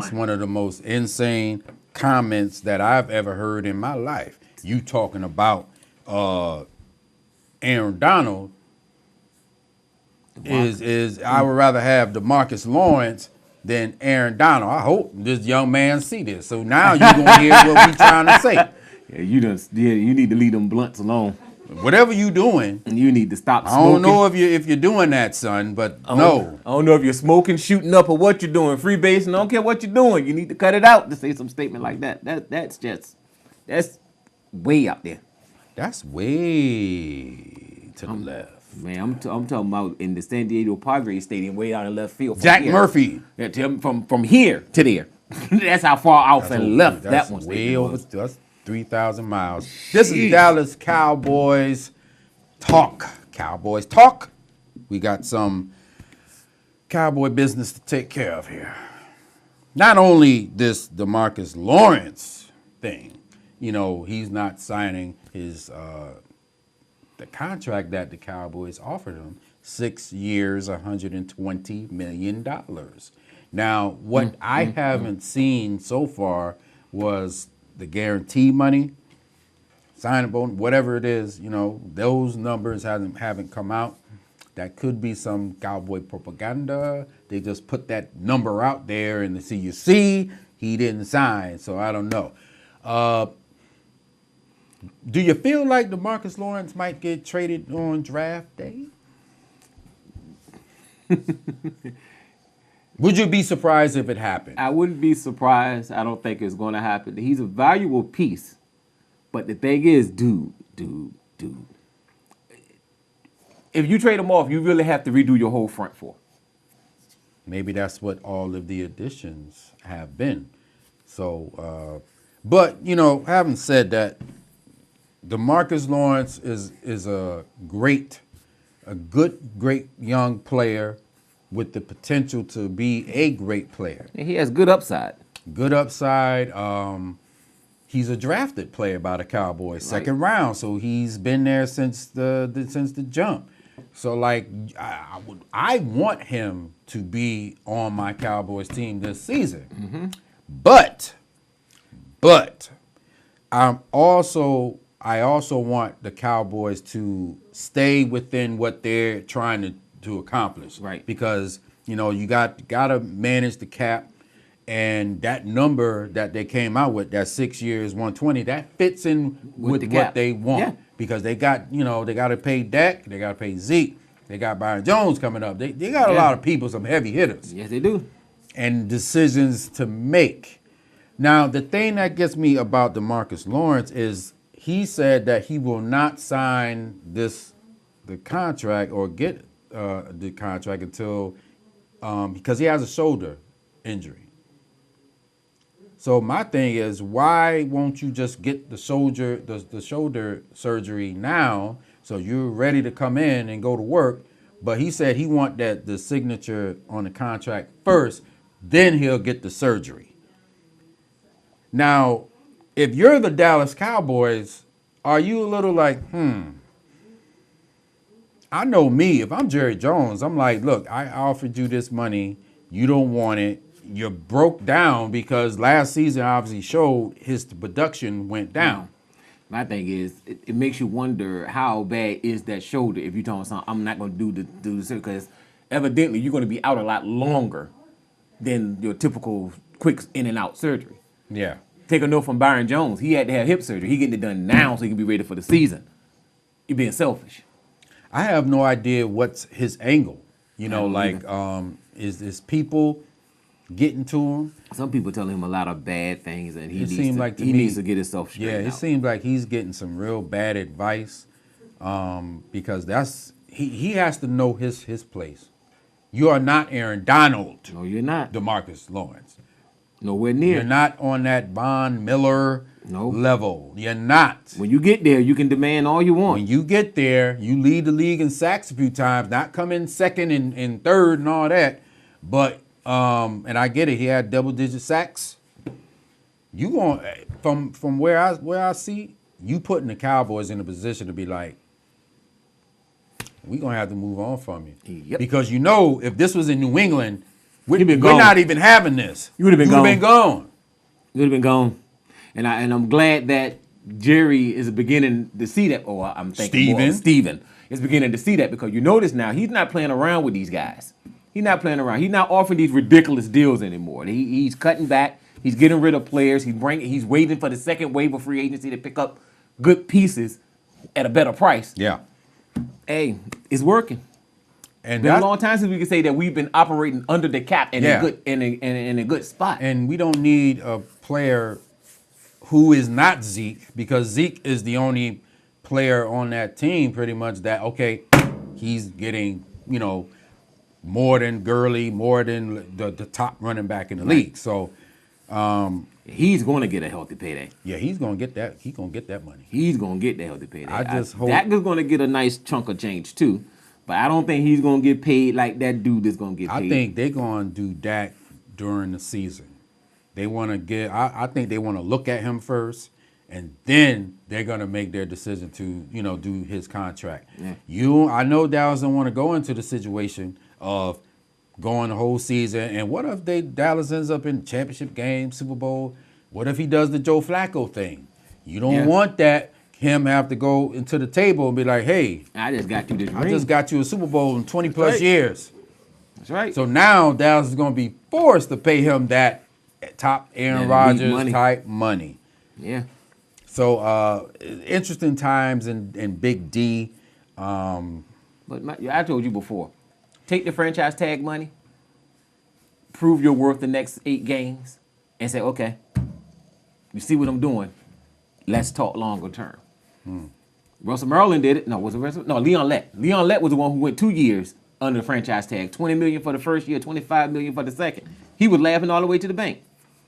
That's one of the most insane comments that I've ever heard in my life. You talking about Aaron Donald is I would rather have DeMarcus Lawrence than Aaron Donald. I hope this young man see this. So now you're gonna hear what we trying to say. Yeah, you need to leave them blunts alone. Whatever you doing, you need to stop smoking. I don't know if you're doing that, son, but no. I don't know if you're smoking, shooting up, or what you're doing. Free basing, I don't care what you're doing. You need to cut it out to say some statement like that. That's way out there. That's way to the left. Man, I'm talking about in the San Diego Padres Stadium, way out in left field. Jack Murphy. Yeah, from here to there. That's how far off and left that one's way over. That's 3,000 miles. This is Dallas Cowboys talk. Cowboys talk. We got some Cowboy business to take care of here. Not only this DeMarcus Lawrence thing, you know, he's not signing his the contract that the Cowboys offered him, 6 years, $120 million. Now, what I haven't seen so far was the guarantee money, signing bonus, whatever it is, you know, those numbers haven't come out. That could be some Cowboy propaganda. They just put that number out there and you see, he didn't sign, so I don't know. Do you feel like DeMarcus Lawrence might get traded on draft day? Would you be surprised if it happened? I wouldn't be surprised. I don't think it's going to happen. He's a valuable piece. But the thing is, dude. If you trade him off, you really have to redo your whole front four. Maybe that's what all of the additions have been. So, but, you know, having said that, DeMarcus Lawrence is a great young player with the potential to be a great player. And he has good upside. Good upside. He's a drafted player by the Cowboys, second round. So he's been there since the jump. So like I want him to be on my Cowboys team this season. Mm-hmm. But I also want the Cowboys to stay within what they're trying to accomplish. Right. Because, you know, you gotta manage the cap, and that number that they came out with, that 6 years, 120, that fits in with what they want. Yeah. Because they got to pay Dak, they got to pay Zeke, they got Byron Jones coming up. They got a lot of people, some heavy hitters. Yes, they do. And decisions to make. Now, the thing that gets me about DeMarcus Lawrence is he said that he will not sign the contract or get the contract until because he has a shoulder injury. So my thing is, why won't you just get the shoulder surgery now so you're ready to come in and go to work? But he said he want the signature on the contract first, then he'll get the surgery. Now, if you're the Dallas Cowboys, are you a little like, I know me, if I'm Jerry Jones, I'm like, look, I offered you this money, you don't want it. You're broke down because last season obviously showed his production went down. My thing is, it makes you wonder how bad is that shoulder if you're talking something, I'm not going to do this because evidently you're going to be out a lot longer than your typical quick in and out surgery. Yeah. Take a note from Byron Jones. He had to have hip surgery. He getting it done now so he can be ready for the season. You're being selfish. I have no idea what's his angle. You know, like, is people getting to him? Some people tell him a lot of bad things, and he he needs to get himself straight. Yeah, it seems like he's getting some real bad advice because he has to know his place. You are not Aaron Donald. No, you're not. DeMarcus Lawrence. Nowhere near. You're not on that Von Miller level. You're not. When you get there, you can demand all you want. When you get there, you lead the league in sacks a few times, not come in second and third and all that. But, and I get it, he had double-digit sacks. You going from where I see, you putting the Cowboys in a position to be like, we're going to have to move on from you. Yep. Because you know, if this was in New England, You'd been We're gone. not even having this. You would have been gone. Been gone. You would have been gone. And I'm glad that Jerry is beginning to see that. Oh, I'm thinking more of Steven is beginning to see that, because you notice now he's not playing around with these guys. He's not playing around. He's not offering these ridiculous deals anymore. He's cutting back. He's getting rid of players. He's waiting for the second wave of free agency to pick up good pieces at a better price. Yeah. Hey, it's working. And Been a long time since we could say that we've been operating under the cap in Yeah. a good in a good spot. And we don't need a player who is not Zeke, because Zeke is the only player on that team pretty much that, okay, he's getting, more than Gurley, more than the top running back in the league. So he's going to get a healthy payday. yeah, he's gonna get that. He's gonna get that money. He's going to get the healthy payday. I just hope Dak is going to get a nice chunk of change too, but I don't think he's going to get paid like that dude is going to get paid. I think they're gonna do Dak during the season. They want to get. I think they want to look at him first, and then they're gonna make their decision to do his contract. Yeah. I know Dallas don't want to go into the situation of going the whole season. And what if Dallas ends up in championship game, Super Bowl? What if he does the Joe Flacco thing? You don't want that. Him have to go into the table and be like, hey, I just got you this ring. I just got you a Super Bowl in 20 plus right. years. That's right. So now Dallas is going to be forced to pay him that top Aaron Rodgers type money. Yeah. So interesting times in Big D. But I told you before, take the franchise tag money, prove your worth the next 8 games, and say, okay, you see what I'm doing. Let's talk longer term. Russell Merlin did it. No, was it Russell? No, Leon Lett. Leon Lett was the one who went 2 years under the franchise tag. $20 million for the first year, $25 million for the second. He was laughing all the way to the bank.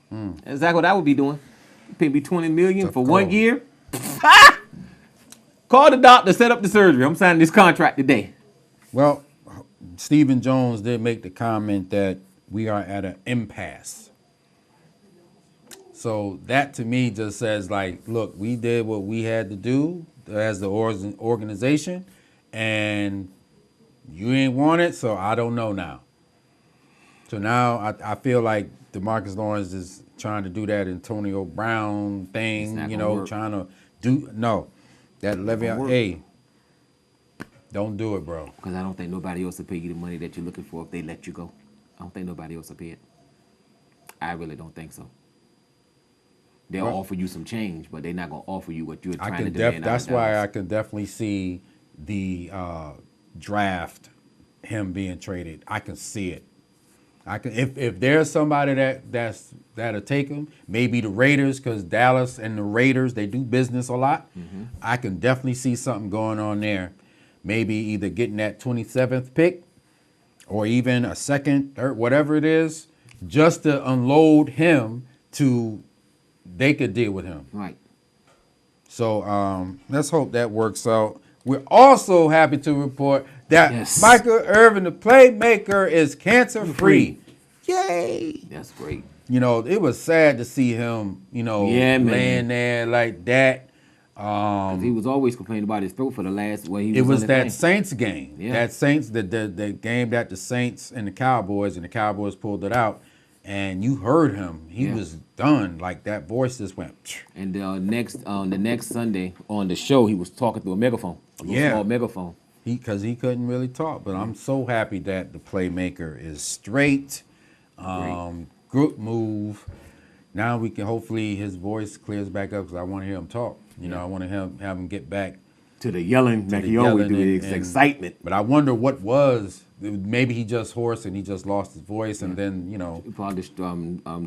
That's exactly what I would be doing. You pay me $20 million for 1 year. Call the doctor, set up the surgery. I'm signing this contract today. Well, Stephen Jones did make the comment that we are at an impasse. So that to me just says, like, look, we did what we had to do as the organization, and you ain't want it, so I don't know now. So now I feel like DeMarcus Lawrence is trying to do that Antonio Brown thing, trying to do that Le'Veon. Hey, don't do it, bro. Because I don't think nobody else will pay you the money that you're looking for if they let you go. I don't think nobody else will pay it. I really don't think so. They'll offer you some change, but they're not going to offer you what you're trying to demand. That's why I can definitely see the draft, him being traded. I can see it. I can if there's somebody that'll take him, maybe the Raiders, because Dallas and the Raiders, they do business a lot. I can definitely see something going on there. Maybe either getting that 27th pick or even a second, third, whatever it is, just to unload him they could deal with him. Right. So let's hope that works out. We're also happy to report that Michael Irvin, the playmaker, is cancer-free. Yay! That's great. It was sad to see him, laying there like that. He was always complaining about his throat for the last way he was. It was that thing. Saints game. Yeah. That Saints, the game that the Saints and the Cowboys pulled it out. And you heard him. He was done. Like that voice just went. And the next Sunday on the show, he was talking through a megaphone. A small megaphone. Because he couldn't really talk. But I'm so happy that the playmaker is straight. Good move. Now we can hopefully his voice clears back up because I want to hear him talk. I want to have him get back to the yelling like he always do. His excitement. But I wonder what was. Maybe he just hoarse and he just lost his voice, and then he probably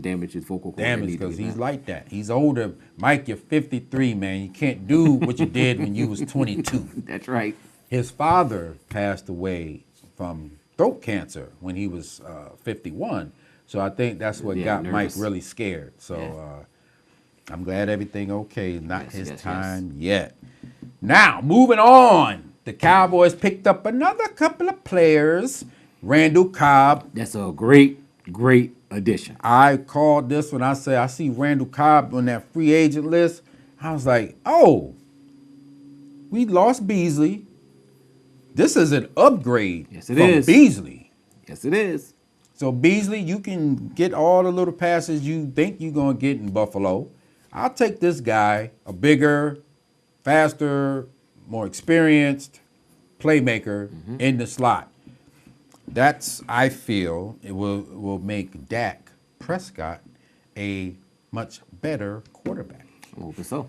damaged his vocal cord. Damaged because he's like that. He's older. Mike, you're 53, man. You can't do what you did when you was 22. That's right. His father passed away from throat cancer when he was 51. So I think that's what got nervous. Mike really scared. So I'm glad everything okay. Not his time yet. Now, moving on. The Cowboys picked up another couple of players. Randall Cobb. That's a great addition. I called this when I said I see Randall Cobb on that free agent list. I was like, oh, we lost Beasley. This is an upgrade from Beasley. Yes, it is. So Beasley, you can get all the little passes you think you're going to get in Buffalo. I'll take this guy, a bigger, faster, more experienced playmaker in the slot. That's, I feel, it will make Dak Prescott a much better quarterback. I hope so.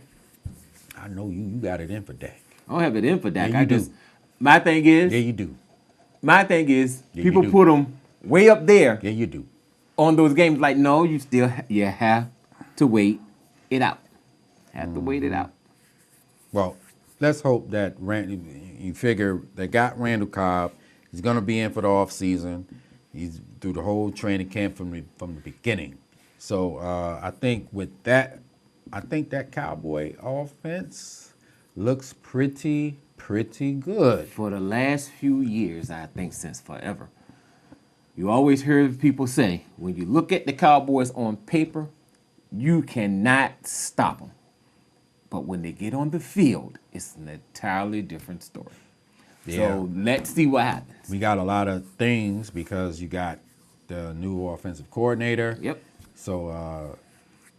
I know you got it in for Dak. I don't have it in for Dak. Yeah, you do. My thing is, Yeah, you do. People do. put him way up there Yeah, you do. on those games. Like, no, you have to wait it out. Have to wait it out. Well, let's hope that you figure they got Randall Cobb. He's going to be in for the offseason. He's through the whole training camp from the beginning. So I think with that, that Cowboy offense looks pretty good. For the last few years, I think since forever, you always hear people say, when you look at the Cowboys on paper, you cannot stop them. But when they get on the field, it's an entirely different story. Yeah. So let's see what happens. We got a lot of things because you got the new offensive coordinator. Yep. So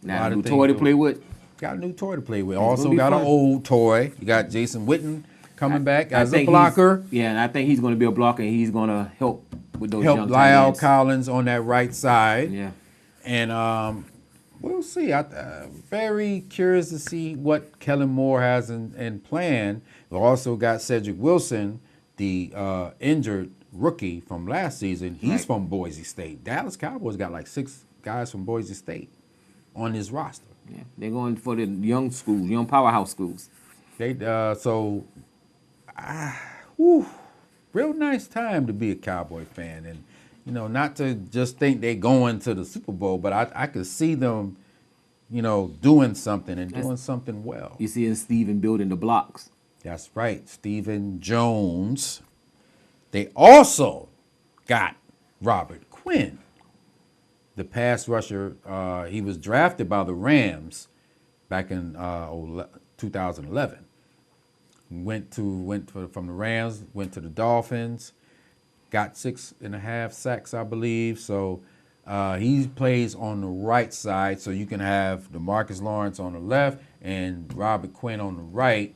Now a new toy to play with. Got a new toy to play with. It's Also gonna be got fun. an old toy. You got Jason Witten coming back I as a think blocker. And I think he's going to be a blocker, and he's going to help with those Help young Lyle tight ends. Collins on that right side. Yeah. And we'll see. I'm very curious to see what Kellen Moore has in plan. We also got Cedric Wilson, the injured rookie from last season. He's Right. from Boise State. Dallas Cowboys got like 6 guys from Boise State on his roster. Yeah, they're going for the young schools, young powerhouse schools. They real nice time to be a Cowboy fan, and not to just think they going to the Super Bowl, but I could see them, doing something and doing something well. You see Steven building the blocks. That's right, Stephen Jones. They also got Robert Quinn, the pass rusher. He was drafted by the Rams back in 2011. Went from the Rams, went to the Dolphins, got 6.5 sacks, I believe. So he plays on the right side. So you can have DeMarcus Lawrence on the left and Robert Quinn on the right.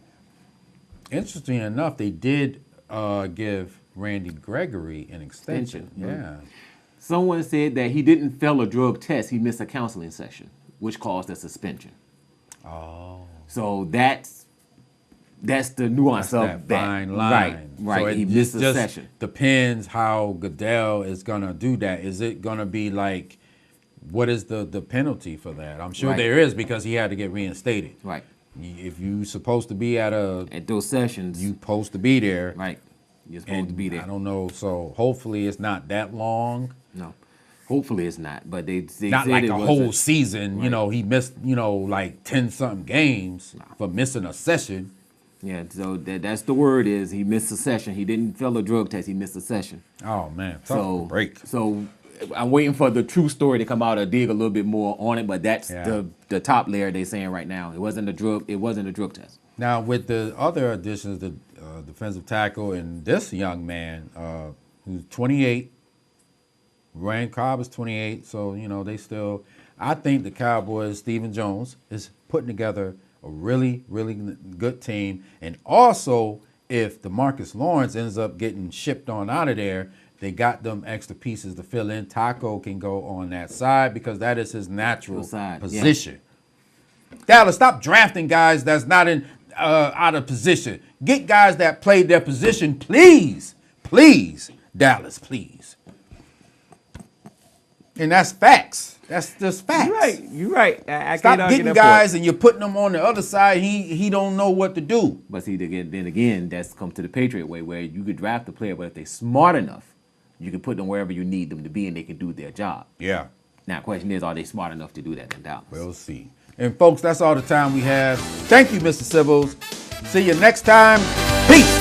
Interesting enough, they did give Randy Gregory an extension. Yeah. Someone said that he didn't fail a drug test. He missed a counseling session, which caused a suspension. Oh. So that's the nuance of That that. fine line. Right. So He it missed a just session. depends how Goodell is gonna do that. Is it gonna be like, what is the penalty for that? I'm sure Right. there is because he had to get reinstated. Right. If you supposed to be at those sessions. you supposed to be there. Right. You're supposed And to be there. I don't know. So hopefully it's not that long. No. Hopefully it's not. But they Not said like it a was whole season. Right. He missed like 10-something games for missing a session. Yeah, so that's the word is he missed a session. He didn't fail a drug test. He missed a session. Oh man, tough break. So I'm waiting for the true story to come out or dig a little bit more on it, but that's Yeah. the top layer they're saying right now. It wasn't a drug test. Now with the other additions, the defensive tackle and this young man who's 28, Ryan Cobb is 28, so they still. I think the Cowboys, Stephen Jones, is putting together a really, really good team. And also, if DeMarcus Lawrence ends up getting shipped on out of there, they got them extra pieces to fill in. Taco can go on that side because that is his natural position. Yeah. Dallas, stop drafting guys that's not in out of position. Get guys that played their position, please. Please, Dallas, please. And that's facts. That's just facts. You're right. I Stop can't argue getting that guys point. and you're putting them on the other side. He don't know what to do. But see, then again, that's come to the Patriot way where you could draft a player, but if they're smart enough, you can put them wherever you need them to be and they can do their job. Yeah. Now, the question is, are they smart enough to do that in Dallas? We'll see. And folks, that's all the time we have. Thank you, Mr. Civils. See you next time. Peace.